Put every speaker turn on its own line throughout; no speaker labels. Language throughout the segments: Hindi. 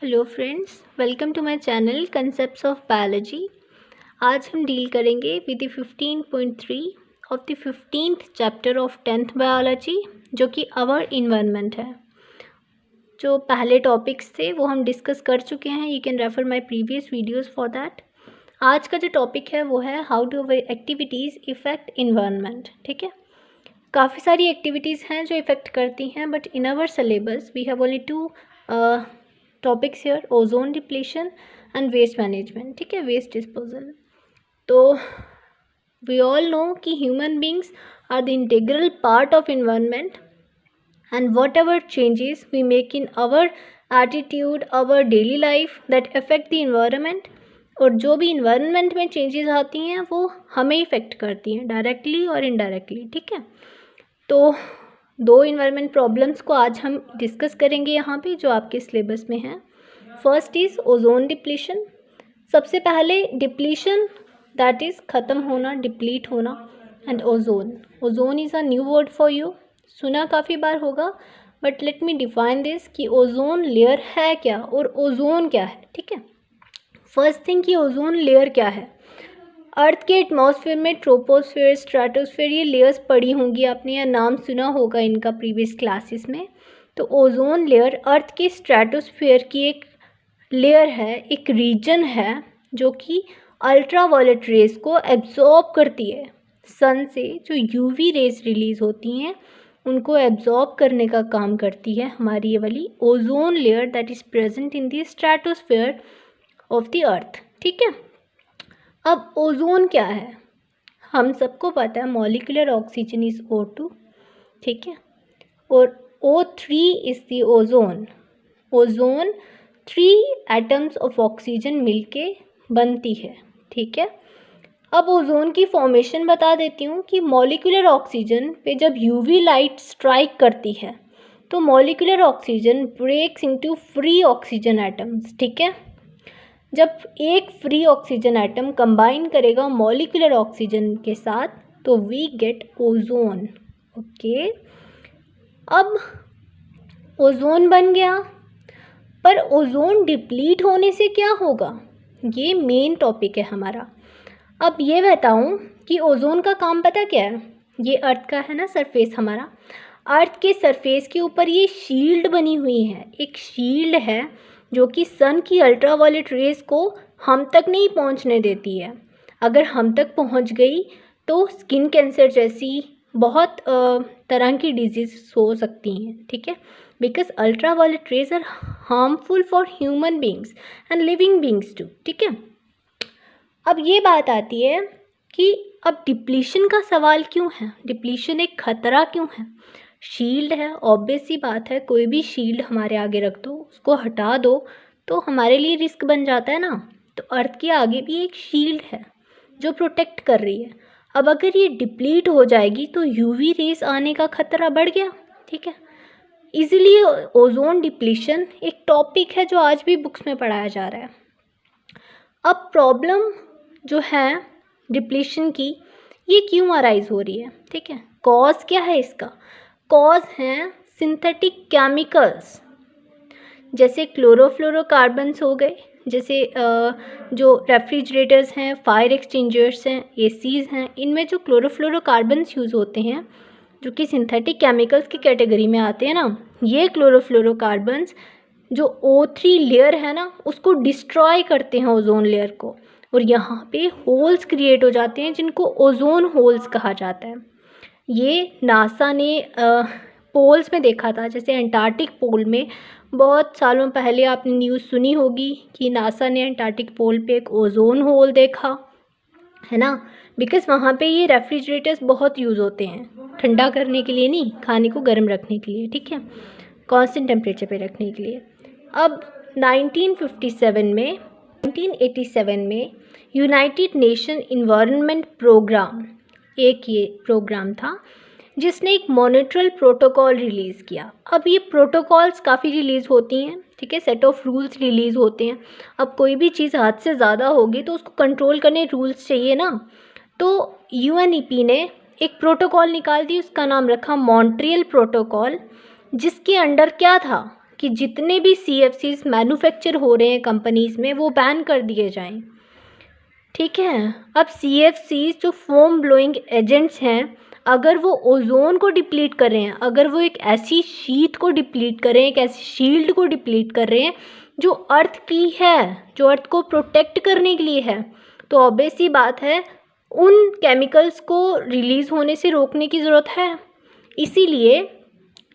Hello friends, welcome to my channel concepts of biology. आज हम डील करेंगे with the 15.3 of the 15th chapter of 10th biology, जो कि आवर इन्वायरमेंट है। जो पहले टॉपिक्स थे वो हम डिस्कस कर चुके हैं। You can refer my previous videos for that. आज का जो टॉपिक है वो है how do our activities effect environment. ठीक है, काफ़ी सारी एक्टिविटीज़ हैं जो इफ़ेक्ट करती हैं, but in our syllabus we have only two topics here, ozone depletion and waste management. ठीक है, वेस्ट डिस्पोजल। तो वी ऑल नो कि human beings are the integral part of environment and whatever changes we make in our attitude, our daily life that affect the environment. और जो भी इन्वायरमेंट में चेंजेस आती हैं वो हमें इफ़ेक्ट करती हैं डायरेक्टली और इनडायरेक्टली। ठीक है, तो दो इन्वायरमेंट प्रॉब्लम्स को आज हम डिस्कस करेंगे यहाँ पे, जो आपके सिलेबस में है। First is ozone depletion. सबसे पहले डिप्लीशन, दैट इज़ ख़त्म होना, डिप्लीट होना, and ozone is a new word for you. सुना काफ़ी बार होगा, but let me define this कि ओजोन लेयर है क्या और ओजोन क्या है। ठीक है, फर्स्ट थिंग कि ओजोन लेयर क्या है। अर्थ के एटमॉस्फेयर में ट्रोपोस्फेयर, स्ट्रेटोस्फेयर, ये लेयर्स पड़ी होंगी आपने या नाम सुना होगा इनका प्रीवियस क्लासेस में। तो ओजोन लेयर अर्थ के स्ट्रेटोस्फेयर की एक लेयर है, एक रीजन है जो कि अल्ट्रावायलेट रेस को एब्जॉर्ब करती है। सन से जो यूवी रेस रिलीज होती हैं उनको एब्जॉर्ब करने का काम करती है हमारी ये वाली ozone layer that is present in the stratosphere of the earth. ठीक है, अब ओजोन क्या है हम सबको पता है, मॉलिक्यूलर ऑक्सीजन इज़ O2। ठीक है, और O3 is the ozone. Ozone 3 atoms of oxygen मिलके बनती है। ठीक है, अब ओजोन की फॉर्मेशन बता देती हूँ कि मॉलिक्यूलर ऑक्सीजन पे जब यूवी लाइट स्ट्राइक करती है तो molecular oxygen breaks into free oxygen atoms. ठीक है, जब एक फ्री ऑक्सीजन एटम कंबाइन करेगा मॉलिक्यूलर ऑक्सीजन के साथ तो वी गेट ओजोन। ओके, अब ओजोन बन गया, पर ओजोन डिप्लीट होने से क्या होगा, ये मेन टॉपिक है हमारा। अब ये बताऊं कि ओजोन का काम पता क्या है। ये अर्थ का है ना सरफेस हमारा, अर्थ के सरफेस के ऊपर ये शील्ड बनी हुई है, एक शील्ड है जो कि सन की अल्ट्रावायलेट रेस को हम तक नहीं पहुंचने देती है। अगर हम तक पहुंच गई तो स्किन कैंसर जैसी बहुत तरह की डिजीज हो सकती हैं। ठीक है, because ultraviolet rays are harmful for human beings and living beings too. ठीक है, अब ये बात आती है कि अब डिप्लीशन का सवाल क्यों है, डिप्लीशन एक खतरा क्यों है। शील्ड है, ऑब्वियस सी बात है, कोई भी शील्ड हमारे आगे रख दो, उसको हटा दो तो हमारे लिए रिस्क बन जाता है ना। तो अर्थ के आगे भी एक शील्ड है जो प्रोटेक्ट कर रही है। अब अगर ये डिप्लीट हो जाएगी तो यूवी रेस आने का खतरा बढ़ गया। ठीक है, इजीली ओजोन डिप्लीशन एक टॉपिक है जो आज भी बुक्स में पढ़ाया जा रहा है। अब प्रॉब्लम जो है डिप्लीशन की, ये क्यों अराइज हो रही है। ठीक है, कॉज क्या है इसका, कॉज हैं सिंथेटिक केमिकल्स, जैसे क्लोरोफ्लोरोकार्बन्स हो गए, जैसे जो रेफ्रिजरेटर्स हैं, फायर एक्सटिंजर्स हैं, एसीज़ हैं, इनमें जो क्लोरोफ्लोरोकार्बन्स यूज़ होते हैं जो कि सिंथेटिक केमिकल्स की कैटेगरी में आते हैं ना, ये क्लोरोफ्लोरोकार्बन्स जो O3 लेयर है ना उसको डिस्ट्रॉय करते हैं ओजोन लेयर को, और यहाँ पे होल्स क्रिएट हो जाते हैं जिनको ओजोन होल्स कहा जाता है। ये नासा ने पोल्स में देखा था, जैसे अंटार्कटिक पोल में बहुत सालों पहले आपने न्यूज़ सुनी होगी कि नासा ने अंटार्कटिक पोल पे एक ओजोन होल देखा है ना, बिकॉज़ वहाँ पे ये रेफ्रिजरेटर्स बहुत यूज़ होते हैं, ठंडा करने के लिए नहीं, खाने को गर्म रखने के लिए। ठीक है, कांस्टेंट टेम्परेचर पे रखने के लिए। अब 1987 में यूनाइटेड नेशन इन्वायरमेंट प्रोग्राम, एक ये प्रोग्राम था जिसने एक मॉनिटरल प्रोटोकॉल रिलीज़ किया। अब ये प्रोटोकॉल्स काफ़ी रिलीज़ होती हैं। ठीक है, सेट ऑफ रूल्स रिलीज़ होते हैं। अब कोई भी चीज़ हद से ज़्यादा होगी तो उसको कंट्रोल करने रूल्स चाहिए ना, तो UNEP ने एक प्रोटोकॉल निकाल दी, उसका नाम रखा मॉन्ट्रियल प्रोटोकॉल, जिसके अंडर क्या था कि जितने भी CFCs मैन्युफैक्चर हो रहे हैं कंपनीज़ में वो बैन कर दिए जाएं, ठीक है। अब CFCs जो फोम ब्लोइंग एजेंट्स हैं, अगर वो ओजोन को डिप्लीट कर रहे हैं, अगर वो एक ऐसी शीट को डिप्लीट कर रहे हैं, एक ऐसी शील्ड को डिप्लीट कर रहे हैं जो अर्थ की है, जो अर्थ को प्रोटेक्ट करने के लिए है, तो ऑब्वियस सी बात है उन केमिकल्स को रिलीज़ होने से रोकने की ज़रूरत है। इसीलिए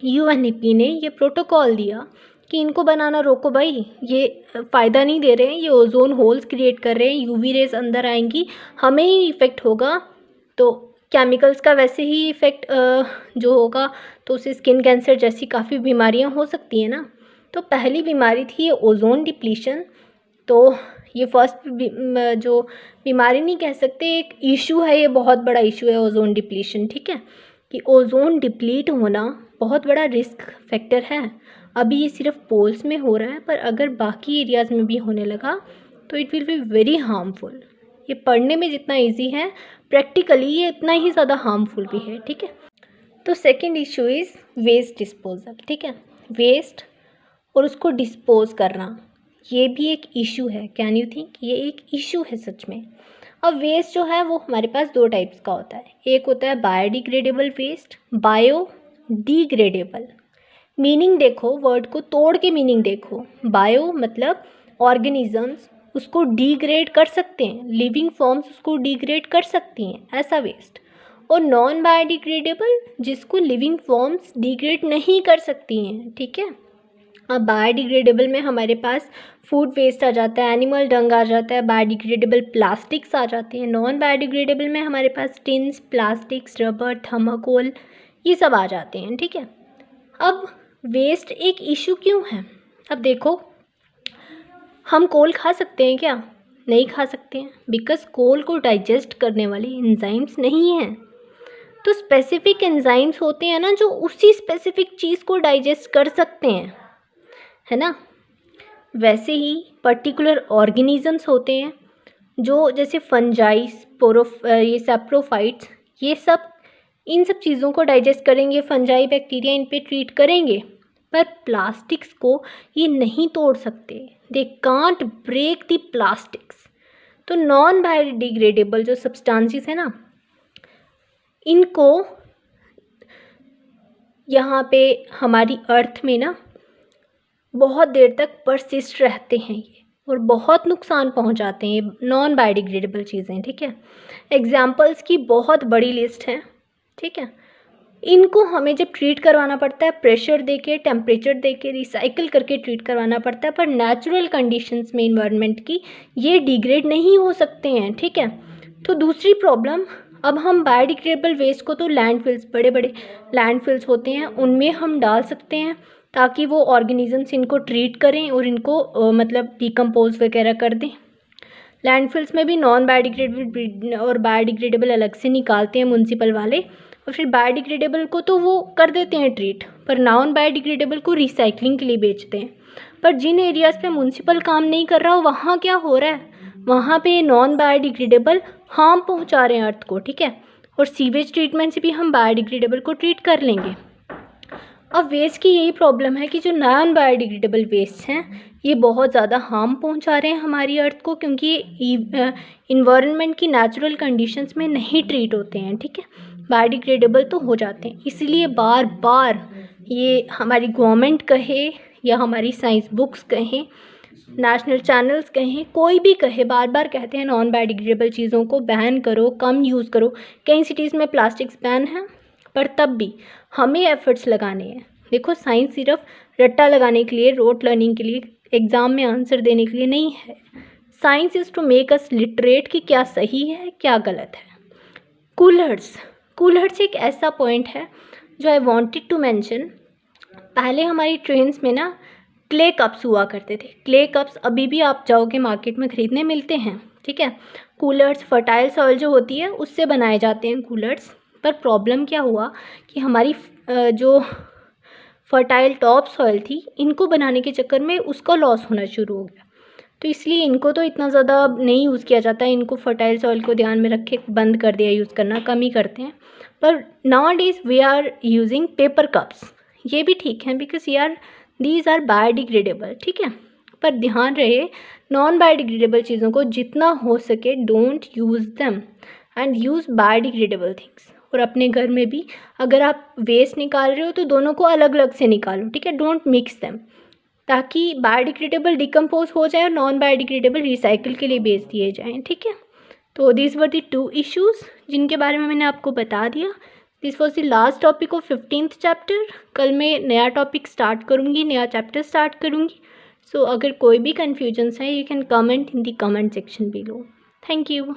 UNEP ने ये प्रोटोकॉल दिया कि इनको बनाना रोको भाई, ये फ़ायदा नहीं दे रहे हैं, ये ओजोन होल्स क्रिएट कर रहे हैं, UV रेज अंदर आएंगी, हमें ही इफ़ेक्ट होगा, तो केमिकल्स का वैसे ही इफ़ेक्ट जो होगा तो उससे स्किन कैंसर जैसी काफ़ी बीमारियां हो सकती हैं ना। तो पहली बीमारी थी ये ओजोन डिप्लीशन। तो ये फर्स्ट जो बीमारी नहीं कह सकते, एक इशू है, ये बहुत बड़ा इशू है ओजोन डिप्लीशन, ठीक है, कि ओजोन डिप्लीट होना बहुत बड़ा रिस्क फैक्टर है। अभी ये सिर्फ पोल्स में हो रहा है, पर अगर बाकी एरियाज़ में भी होने लगा तो it will be very harmful. ये पढ़ने में जितना इजी है, प्रैक्टिकली ये इतना ही ज़्यादा हार्मफुल भी है, ठीक है। तो second issue is waste disposal, ठीक है। वेस्ट और उसको डिस्पोज करना, ये भी एक इशू है। कैन यू थिंक, ये एक इशू है सच में। अब वेस्ट जो है वो हमारे पास दो टाइप्स का होता है। एक होता है बायोडिग्रेडेबल वेस्ट, बायोडिग्रेडेबल। मीनिंग देखो, वर्ड को तोड़ के मीनिंग देखो। बायो मतलब ऑर्गेनिजम्स उसको डिग्रेड कर सकते हैं, लिविंग फॉर्म्स उसको डिग्रेड कर सकती हैं, ऐसा वेस्ट। और नॉन बायोडिग्रेडेबल जिसको लिविंग फॉर्म्स डिग्रेड नहीं कर सकती हैं, ठीक है। अब बायोडिग्रेडेबल में हमारे पास फूड वेस्ट आ जाता है, एनिमल डंग आ जाता है, बायोडिग्रेडेबल प्लास्टिक्स आ जाते हैं। नॉन बायोडिग्रेडेबल में हमारे पास टिन्स, प्लास्टिक्स, रबर, थर्माकोल, ये सब आ जाते हैं, ठीक है। अब वेस्ट एक इशू क्यों है? अब देखो, हम कोल खा सकते हैं क्या? नहीं खा सकते हैं, बिकॉज कोल को डाइजेस्ट करने वाली एंजाइम्स नहीं हैं। तो स्पेसिफिक एंजाइम्स होते हैं ना जो उसी स्पेसिफिक चीज़ को डाइजेस्ट कर सकते हैं, है ना। वैसे ही पर्टिकुलर ऑर्गेनिजम्स होते हैं जो जैसे फंजाई, ये सैप्रोफाइट्स, ये सब इन सब चीज़ों को डाइजेस्ट करेंगे, फंजाई बैक्टीरिया इन पे ट्रीट करेंगे। पर प्लास्टिक्स को ये नहीं तोड़ सकते, they can't break the plastics. तो नॉन बायोडिग्रेडेबल जो सब्सटेंसेस है ना, इनको यहाँ पे हमारी अर्थ में ना बहुत देर तक परसिस्ट रहते हैं ये, और बहुत नुकसान पहुँचाते हैं ये नॉन बायोडिग्रेडेबल चीज़ें, ठीक है। एग्जाम्पल्स की बहुत बड़ी लिस्ट है, ठीक है। इनको हमें जब ट्रीट करवाना पड़ता है प्रेशर देके, टेम्परेचर देके, रिसाइकिल करके ट्रीट करवाना पड़ता है, पर नेचुरल कंडीशंस में इन्वायरमेंट की ये डिग्रेड नहीं हो सकते हैं, ठीक है। तो दूसरी प्रॉब्लम, अब हम बायोडिग्रेडेबल वेस्ट को तो लैंडफिल्स, बड़े बड़े लैंडफिल्स होते हैं, उनमें हम डाल सकते हैं ताकि वो ऑर्गेनिजम्स इनको ट्रीट करें और इनको मतलब डिकम्पोज वगैरह कर दें। लैंडफिल्स में भी नॉन बायोडिग्रेडेबल और बायोडिग्रेडेबल अलग से निकालते हैं म्युनिसिपल वाले, और फिर बायोडिग्रेडेबल को तो वो कर देते हैं ट्रीट, पर नॉन बायोडिग्रेडेबल को रिसाइकलिंग के लिए बेचते हैं। पर जिन एरियाज़ पे म्युनिसिपल काम नहीं कर रहा हो, वहाँ क्या हो रहा है, वहाँ पे नॉन बायोडिग्रेडेबल हार्म पहुँचा रहे हैं अर्थ को, ठीक है। और सीवेज ट्रीटमेंट से भी हम बायोडिग्रेडेबल को ट्रीट कर लेंगे। अब वेस्ट की यही प्रॉब्लम है कि जो नॉन बायोडिग्रेडेबल वेस्ट हैं ये बहुत ज़्यादा हार्म पहुंचा रहे हैं हमारी अर्थ को, क्योंकि ये इन्वायरमेंट की नेचुरल कंडीशंस में नहीं ट्रीट होते हैं, ठीक है। बायोडिग्रेडेबल तो हो जाते हैं, इसलिए बार बार ये हमारी गवर्नमेंट कहे या हमारी साइंस बुक्स कहें, नेशनल चैनल्स कहें, कोई भी कहे, बार बार कहते हैं नॉन बायोडिग्रेडेबल चीज़ों को बैन करो, कम यूज़ करो। कई सिटीज़ में प्लास्टिक्स बैन है, पर तब भी हमें एफर्ट्स लगाने हैं। देखो, साइंस सिर्फ रट्टा लगाने के लिए, रोट लर्निंग के लिए, एग्ज़ाम में आंसर देने के लिए नहीं है। Science is to make us literate कि क्या सही है क्या गलत है। कूलर्स एक ऐसा पॉइंट है जो आई वांटेड टू मेंशन। पहले हमारी ट्रेन्स में ना क्ले कप्स हुआ करते थे। क्ले कप्स अभी भी आप जाओगे मार्केट में ख़रीदने मिलते हैं, ठीक है। कूलर्स, फर्टाइल सॉइल जो होती है उससे बनाए जाते हैं कूलर्स। पर प्रॉब्लम क्या हुआ कि हमारी जो फर्टाइल टॉप सॉइल थी, इनको बनाने के चक्कर में उसका लॉस होना शुरू हो गया। तो इसलिए इनको तो इतना ज़्यादा नहीं यूज़ किया जाता है, इनको फर्टाइल सॉइल को ध्यान में रख के बंद कर दिया यूज़ करना, कम ही करते हैं। पर nowadays we are using paper cups. ये भी ठीक है, बिकॉज यार दीज आर बायोडिग्रेडेबल, ठीक है। पर ध्यान रहे नॉन बायोडिग्रेडेबल चीज़ों को जितना हो सके don't use them and use biodegradable things. और अपने घर में भी अगर आप वेस्ट निकाल रहे हो तो दोनों को अलग अलग से निकालो, ठीक है, डोंट मिक्स देम, ताकि बायोडिग्रेडेबल डिकम्पोज हो जाए और नॉन बायोडिग्रेडेबल रिसाइकिल के लिए बेच दिए जाएँ, ठीक है। तो दिस वर द 2 इश्यूज़ जिनके बारे में मैंने आपको बता दिया। This was the last topic of 15th chapter. कल मैं नया टॉपिक स्टार्ट करूँगी, नया चैप्टर स्टार्ट करूँगी। सो अगर कोई भी कन्फ्यूजन्स है you can comment in the comment section below. Thank you.